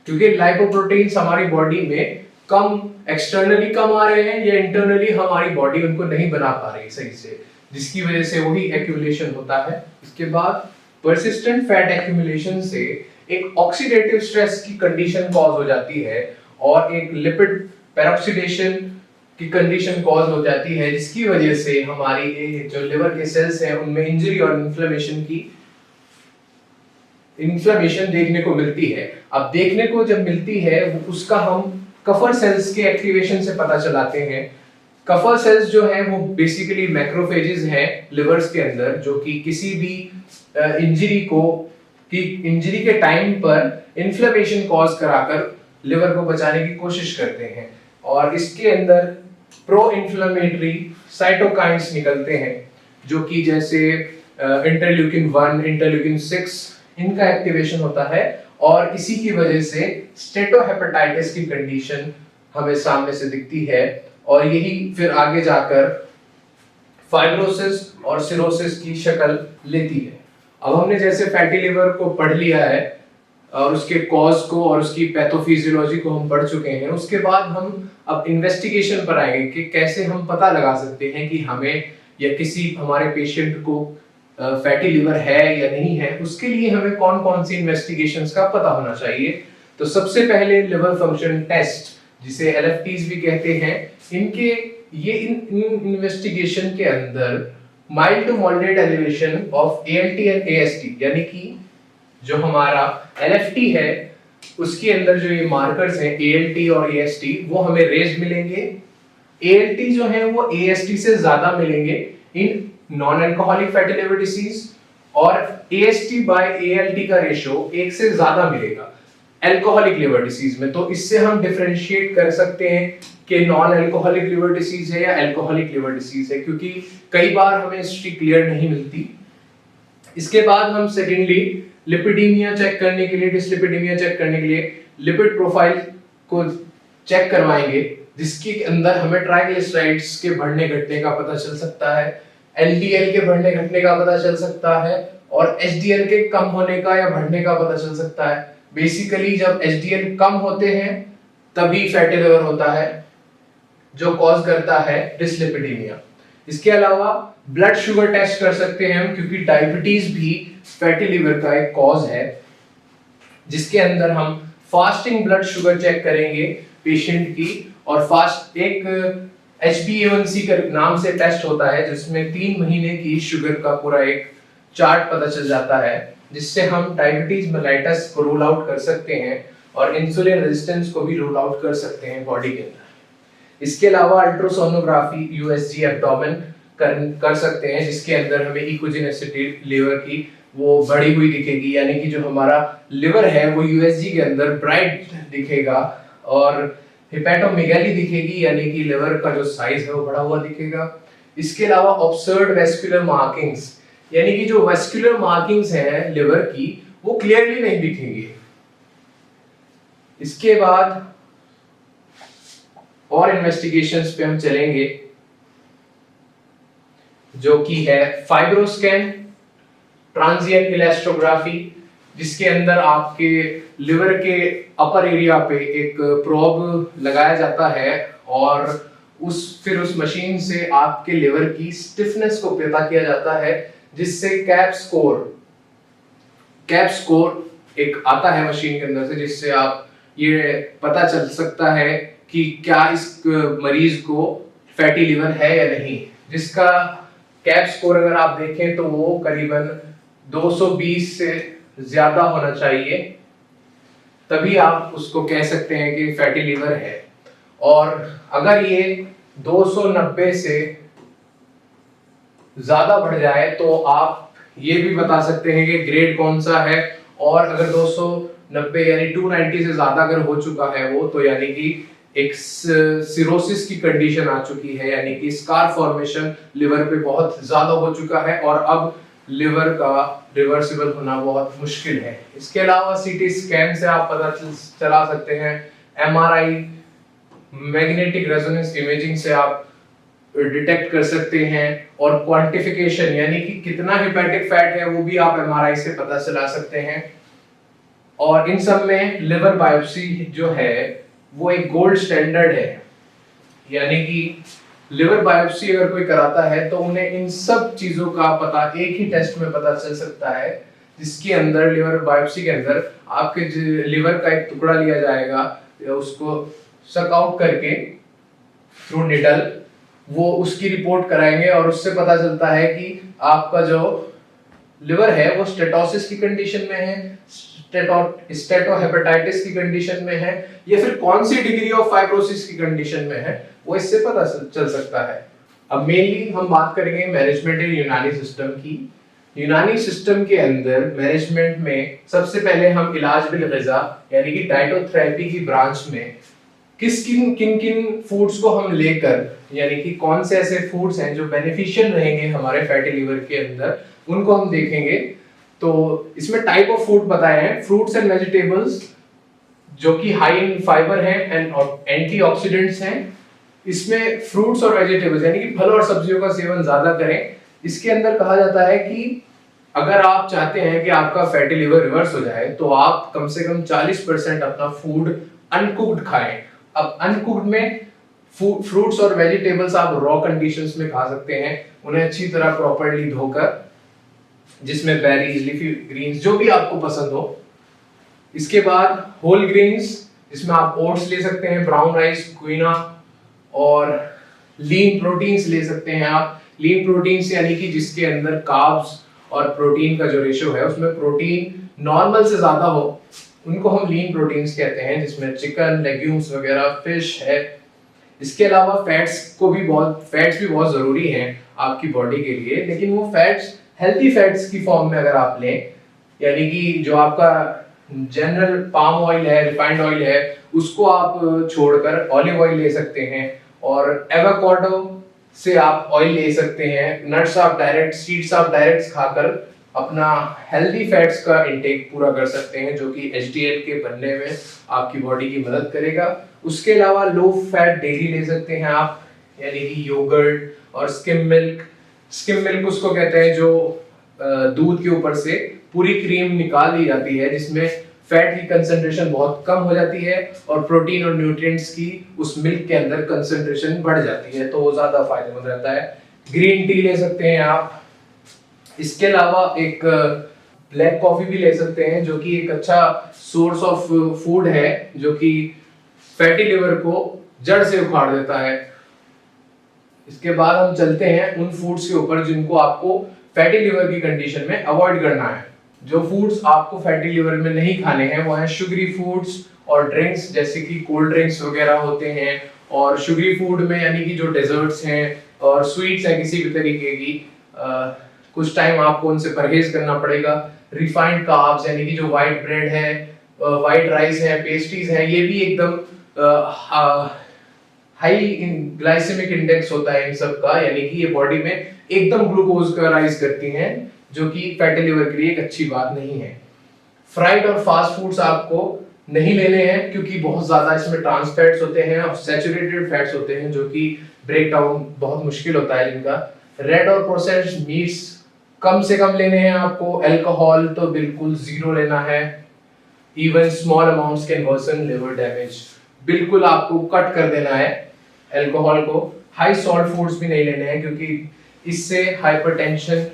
क्योंकि लाइपोप्रोटीन्स हमारी बॉडी में कम एक्सटर्नली कम आ रहे हैं या इंटरनली हमारी बॉडी उनको नहीं बना पा रही सही से, जिसकी वजह से वही एक्यूमुलेशन होता है। इसके बाद परसिस्टेंट फैट एक्यूमुलेशन से एक ऑक्सीडेटिव स्ट्रेस की कंडीशन कॉज हो जाती है और एक लिपिड पेरोक्सीडेशन की कंडीशन कॉज हो जाती है, जिसकी वजह से हमारी जो लिवर के सेल्स हैं उनमें इंजरी और इन्फ्लेमेशन देखने को मिलती है। अब देखने को जब मिलती है उसका हम कफर सेल्स के एक्टिवेशन से पता चलाते हैं। कफर सेल्स जो है वो बेसिकली मैक्रोफेजेस हैं लिवर्स के अंदर, जो कि किसी भी इंजरी के टाइम पर इन्फ्लेमेशन कॉज कराकर लिवर को बचाने की कोशिश करते हैं, और इसके अंदर प्रो इन्फ्लेमेटरी साइटोकाइंस निकलते हैं, जो कि जैसे इंटरल्यूकिन 1, इंटरल्यूकिन 6 इनका एक्टिवेशन होता है, और इसी की वजह से स्टेटोहेपेटाइटिस की कंडीशन हमें सामने से दिखती है, और यही फिर आगे जाकर फाइब्रोसिस और सिरोसिस की शक्ल लेती है। अब हमने जैसे फैटी लिवर को पढ़ लिया है और उसके कॉज को और उसकी पैथोफिजियोलॉजी को हम पढ़ चुके हैं, उसके बाद हम अब इन्वेस्टिगेशन पर आएंगे कि कैसे हम पता लगा सकते हैं कि हमें या किसी हमारे पेशेंट को फैटी लिवर है या नहीं है। उसके लिए हमें कौन कौन सी इन्वेस्टिगेशंस का पता होना चाहिए। तो सबसे पहले लिवर फंक्शन टेस्ट, जिसे LFTs भी कहते हैं, इन इन्वेस्टिगेशन के अंदर mild to moderate elevation of ALT and AST, यानी कि जो हमारा LFT है उसके अंदर जो ये मार्कर्स हैं ALT और AST वो हमें रेज्ड मिलेंगे। ALT जो है वो AST से ज्यादा मिलेंगे in non alcoholic fatty liver disease, और AST बाय ALT का रेशियो 1 से ज्यादा मिलेगा अल्कोहलिक लिवर डिसीज में। तो इससे हम डिफरेंशिएट कर सकते हैं कि नॉन अल्कोहलिक लिवर डिसीज है या अल्कोहलिक लिवर डिसीज है, क्योंकि कई बार हमें हिस्ट्री क्लियर नहीं मिलती। इसके बाद हम सेकेंडली लिपिडीमिया चेक करने के लिए, डिसलिपिडीमिया चेक करने के लिए लिपिड प्रोफाइल को चेक करवाएंगे, जिसके अंदर हमें ट्राइग्लिसराइड्स के बढ़ने घटने का पता चल सकता है, LDL के बढ़ने घटने का पता चल सकता है, और HDL के कम होने का या बढ़ने का पता चल सकता है। बेसिकली जब HDL कम होते हैं तभी फैटी लिवर होता है, जो कॉज करता है डिसलिपिडीमिया। इसके अलावा ब्लड शुगर टेस्ट कर सकते हैं हम, क्योंकि डायबिटीज भी फैटी लिवर का एक कॉज है, जिसके अंदर हम फास्टिंग ब्लड शुगर चेक करेंगे पेशेंट की, और फास्ट एक HbA1c के नाम से टेस्ट होता है, जिसमें 3 महीने की शुगर का पूरा एक चार्ट पता चल जाता है, जिससे हम डायबिटीज मेलाइटस को रूल आउट कर सकते हैं और इंसुलिन रेजिस्टेंस को भी रूल आउट कर सकते हैं बॉडी के अंदर। इसके अलावा अल्ट्रासोनोग्राफी USG एब्डोमेन कर सकते हैं, जिसके अंदर हमें इकोजेनेसिटी लिवर की वो बढ़ी हुई दिखेगी, यानी कि जो हमारा लिवर है वो USG के अंदर ब्राइट दिखेगा, और हेपेटोमेगाली दिखेगी, यानी कि लिवर का जो साइज है वो बढ़ा हुआ दिखेगा। इसके अलावा ऑब्जर्व्ड वेस्कुलर मार्किंग्स, यानी कि जो वेस्कुलर मार्किंग्स हैं लिवर की वो क्लियरली नहीं दिखेंगी। इसके बाद और इन्वेस्टिगेशंस पे हम चलेंगे, जो कि है फाइब्रोस्कैन, ट्रांजिएंट इलेस्ट्रोग्राफी, जिसके अंदर आपके लिवर के अपर एरिया पे एक प्रोब लगाया जाता है, और फिर उस मशीन से आपके लिवर की स्टिफनेस को पता किया जाता है, जिससे कैप स्कोर एक आता है मशीन के अंदर से, जिससे आप ये पता चल सकता है कि क्या इस मरीज को फैटी लिवर है या नहीं। जिसका कैप स्कोर अगर आप देखें तो वो करीबन 220 से ज्यादा होना चाहिए, तभी आप उसको कह सकते हैं कि फैटी लिवर है। और अगर ये 290 से ज्यादा बढ़ जाए तो आप ये भी बता सकते हैं कि ग्रेड कौन सा है, और अगर 290 यानी 290 से ज्यादा अगर हो चुका है वो, तो यानी कि एक सिरोसिस की कंडीशन आ चुकी है, यानी कि स्कार फॉर्मेशन लिवर पे बहुत ज्यादा हो चुका है, और अब लिवर का रिवर्सिबल होना बहुत मुश्किल है। इसके अलावा CT स्कैन से आप पता चला सकते हैं, MRI मैग्नेटिक रेजोनेंस इमेजिंग से आप डिटेक्ट कर सकते हैं, और क्वांटिफिकेशन यानी कि कितना हेपेटिक फैट है वो भी आप एमआरआई से पता चला सकते हैं। और इन सब में लिवर बायोप्सी जो है वो एक गोल्ड स्टैंडर्ड है, यानी कि लिवर बायोप्सी अगर कोई कराता है तो उन्हें इन सब चीजों का पता एक ही टेस्ट में पता चल सकता है, जिसके अंदर लिवर बायोप्सी के अंदर आपके लिवर का एक टुकड़ा लिया जाएगा, उसको सक आउट करके थ्रू निडल वो उसकी रिपोर्ट कराएंगे, और उससे पता चलता है कि आपका जो लिवर है वो स्टेटोसिस की कंडीशन में है, स्टेटोहेपेटाइटिस की कंडीशन में है, या फिर कौन सी डिग्री ऑफ फाइब्रोसिस की कंडीशन में है, वो इससे पता चल सकता है। अब मेनली हम बात करेंगे मैनेजमेंट इन यूनानी सिस्टम की। यूनानी सिस्टम के अंदर मैनेजमेंट में सबसे पहले हम इलाज बिल ग़िज़ा यानी कि डाइटोथेरेपी की ब्रांच में किन किन फूड्स को हम लेकर, यानी कि कौन से ऐसे फूड्स हैं जो बेनिफिशियल रहेंगे हमारे फैटी लिवर के अंदर, उनको हम देखेंगे। तो इसमें टाइप ऑफ फूड बताए हैं, फ्रूट्स एंड वेजिटेबल्स जो कि हाई इन फाइबर हैं एंड एंटीऑक्सीडेंट्स हैं। इसमें फ्रूट्स और वेजिटेबल्स यानी कि फल और सब्जियों का सेवन ज्यादा करें। इसके अंदर कहा जाता है कि अगर आप चाहते हैं कि आपका फैटी लिवर रिवर्स हो जाए तो आप कम से कम 40% अपना फूड अनकुक्ड खाएं। अब अनकुक्ड में फ्रूट्स और वेजिटेबल्स आप रॉ कंडीशंस में खा सकते हैं, उन्हें अच्छी तरह प्रॉपर्ली धोकर, जिसमें बेरीज, लीफी ग्रीन्स जो भी आपको पसंद हो। इसके बाद होल ग्रेन्स, जिसमें आप ओट्स ले सकते हैं, ब्राउन राइस, क्विना, और लीन प्रोटीन्स ले सकते हैं आप। लीन प्रोटीन्स यानी कि जिसके अंदर कार्ब्स और प्रोटीन का जो रेशियो है उसमें प्रोटीन नॉर्मल से ज्यादा हो, उनको हम लीन प्रोटीन्स कहते हैं, जिसमें चिकन, लेग्यूम्स वगैरह, फिश है। इसके अलावा फैट्स भी बहुत जरूरी हैं आपकी बॉडी के लिए, लेकिन वो फैट्स हेल्थी फैट्स की फॉर्म में अगर आप लें, यानी कि जो आपका जनरल पाम ऑयल है, रिफाइंड ऑयल है, उसको आप छोड़कर ऑलिव ऑयल ले सकते हैं, और एवोकाडो से आप ऑयल ले सकते हैं। नट्स आप डायरेक्ट, सीड्स आप डायरेक्ट खाकर अपना हेल्दी फैट्स का इंटेक पूरा कर सकते हैं, जो कि एचडीएल के बनने में आपकी बॉडी की मदद करेगा। उसके अलावा लो फैट डेयरी ले सकते हैं आप, यानी कि योगर्ट और स्किम मिल्क। स्किम मिल्क उसको कहते हैं जो दूध के ऊपर से पूरी क्रीम निकाल ली जाती है, जिसमें फैट की कंसंट्रेशन बहुत कम हो जाती है और प्रोटीन और न्यूट्रिएंट्स की उस मिल्क के अंदर कंसंट्रेशन बढ़ जाती है, तो वो ज्यादा फायदेमंद रहता है। ग्रीन टी ले सकते हैं आप। इसके अलावा एक ब्लैक कॉफी भी ले सकते हैं, जो कि एक अच्छा सोर्स ऑफ फूड है, जो कि फैटी लिवर को जड़ से उखाड़ देता है। इसके बाद हम चलते हैं उन फूड्स के ऊपर जिनको आपको फैटी लिवर की कंडीशन में अवॉइड करना है। जो फूड्स आपको फैटी लिवर में नहीं खाने हैं वो हैं शुगरी फूड्स और ड्रिंक्स, जैसे कि कोल्ड ड्रिंक्स वगैरह होते हैं। और शुगरी फूड में यानी कि जो डेजर्ट्स हैं और स्वीट्स हैं किसी भी तरीके की, कुछ टाइम आपको उनसे परहेज करना पड़ेगा। रिफाइंड कार्ब्स यानी कि जो वाइट ब्रेड है, वाइट राइस है, पेस्ट्रीज हैं, ये भी एकदम हाई ग्लाइसेमिक इंडेक्स होता है इन सब का, यानी कि ये बॉडी में एकदम ग्लूकोज का राइज करती हैं, जो कि फैटी लिवर के लिए एक अच्छी बात नहीं है। फ्राइड और फास्ट फूड्स आपको नहीं लेने हैं, क्योंकि बहुत ज्यादा इसमें ट्रांस फैट्स होते हैं और सैचुरेटेड फैट्स होते हैं, जो कि ब्रेक डाउन बहुत मुश्किल होता है जिनका। रेड और प्रोसेस्ड मीट्स कम से कम लेने हैं आपको। अल्कोहल तो बिल्कुल जीरो लेना है। Even small amounts can worsen liver damage, बिल्कुल आपको कट कर देना है अल्कोहल को। हाई सॉल्ट फूड्स भी नहीं लेने हैं, क्योंकि इससे हाइपरटेंशन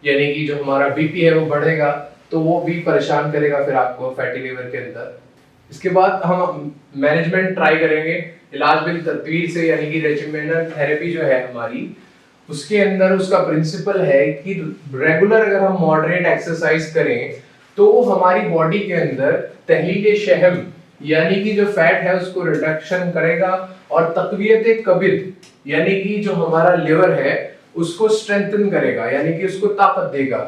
यानी कि जो हमारा बीपी है वो बढ़ेगा, तो वो भी परेशान करेगा फिर आपको फैटी लिवर के अंदर। इसके बाद हम मैनेजमेंट ट्राई करेंगे इलाज बिल तदबीर से, यानी कि रेजिमेंटल थेरेपी जो है हमारी, उसके अंदर उसका प्रिंसिपल है कि रेगुलर अगर हम मॉडरेट एक्सरसाइज करें तो हमारी बॉडी के अंदर तहलील शहम यानी कि जो फैट है उसको रिडक्शन करेगा, और तकवियत कबिद यानी कि जो हमारा लिवर है उसको स्ट्रेंथन करेगा, यानी कि उसको ताकत देगा।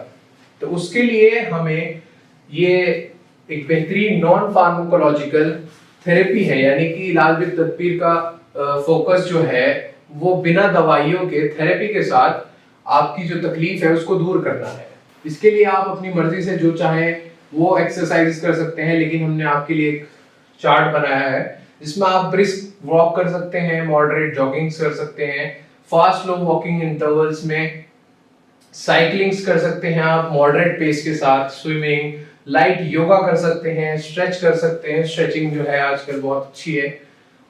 तो उसके लिए हमें ये एक बेहतरीन नॉन फार्माकोलॉजिकल थेरेपी है, यानी कि इलाज बिल तदबीर का फोकस जो है वो बिना दवाइयों के थेरेपी के साथ आपकी जो तकलीफ है उसको दूर करना है। इसके लिए आप अपनी मर्जी से जो चाहें वो एक्सरसाइज कर सकते हैं, लेकिन हमने आपके लिए एक चार्ट बनाया है जिसमें आप ब्रिस्क वॉक कर सकते हैं, मॉडरेट जॉगिंग कर सकते हैं, फास्ट लो वॉकिंग इंटरवल्स में साइकिलिंग्स कर सकते हैं आप मॉडरेट पेस के साथ, स्विमिंग, लाइट योगा कर सकते हैं, स्ट्रेच कर सकते हैं। स्ट्रेचिंग जो है आजकल बहुत अच्छी है।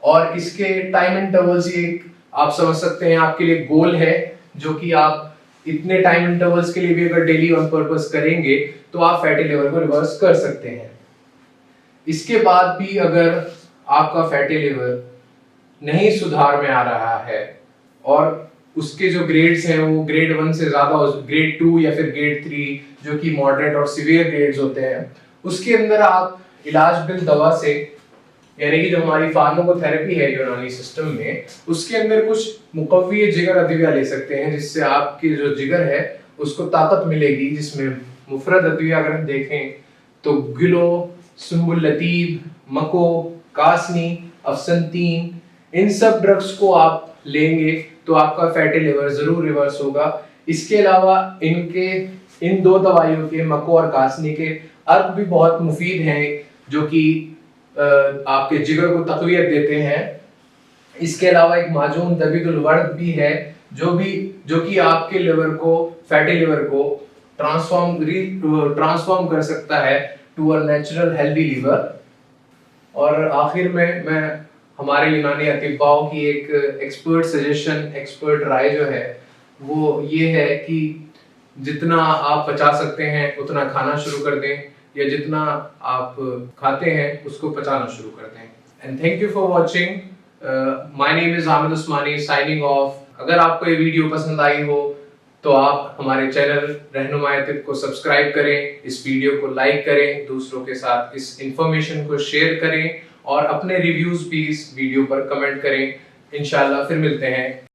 और इसके टाइम इंटरवल्स ये आप समझ सकते हैं आपके लिए गोल है, जो कि आप इतने टाइम इंटरवल्स के लिए भी अगर डेली ऑन पर्पस करेंगे तो आप फैटी लिवर को रिवर्स कर सकते हैं। इसके बाद भी अगर आपका फैटी लिवर नहीं सुधार में आ रहा है और उसके जो ग्रेड्स हैं वो ग्रेड 1 से ज्यादा, ग्रेड 2 या फिर ग्रेड 3 जो कि मॉडरेट और सीवियर ग्रेड्स होते हैं, उसके अंदर आप इलाज बिल दवा से, यानी कि जो हमारी फार्माकोथेरेपी है यूनानी सिस्टम में, उसके अंदर कुछ मुकव्वी जिगर अद्विया ले सकते हैं, जिससे आपकी जो जिगर है उसको ताकत मिलेगी। जिसमें मुफरद अद्विया अगर हम देखें तो गिलो, सुम्बुल लतीब, मको, कासनी, अफसंतीन, इन सब ड्रग्स को आप लेंगे तो आपका फैटी लिवर जरूर रिवर्स होगा। इसके अलावा इन दो दवाइयों के, मको और कासनी के, अर्क भी बहुत मुफीद हैं, जो कि आपके जिगर को तक़वियत देते हैं। इसके अलावा एक माजून दबीदुल वर्द भी है, जो कि आपके लिवर को, फैटी लिवर को ट्रांसफॉर्म कर सकता है to a natural healthy liver. और आखिर में मैं हमारे यूनानी अतिब्बाओं की एक एक्सपर्ट सजेशन, एक्सपर्ट राय जो है वो ये है कि जितना आप पचा सकते हैं उतना खाना शुरू कर दें, या जितना आप खाते हैं उसको पचाना शुरू कर दें। And thank you for watching. My name is Hamid Usmani, signing off. अगर आपको ये वीडियो पसंद आई हो तो आप हमारे चैनल रहनुमाए तिब को सब्सक्राइब करें, इस वीडियो को लाइक करें, दूसरों के साथ इस इंफॉर्मेशन को शेयर करें और अपने रिव्यूज भी इस वीडियो पर कमेंट करें। इंशाल्लाह फिर मिलते हैं।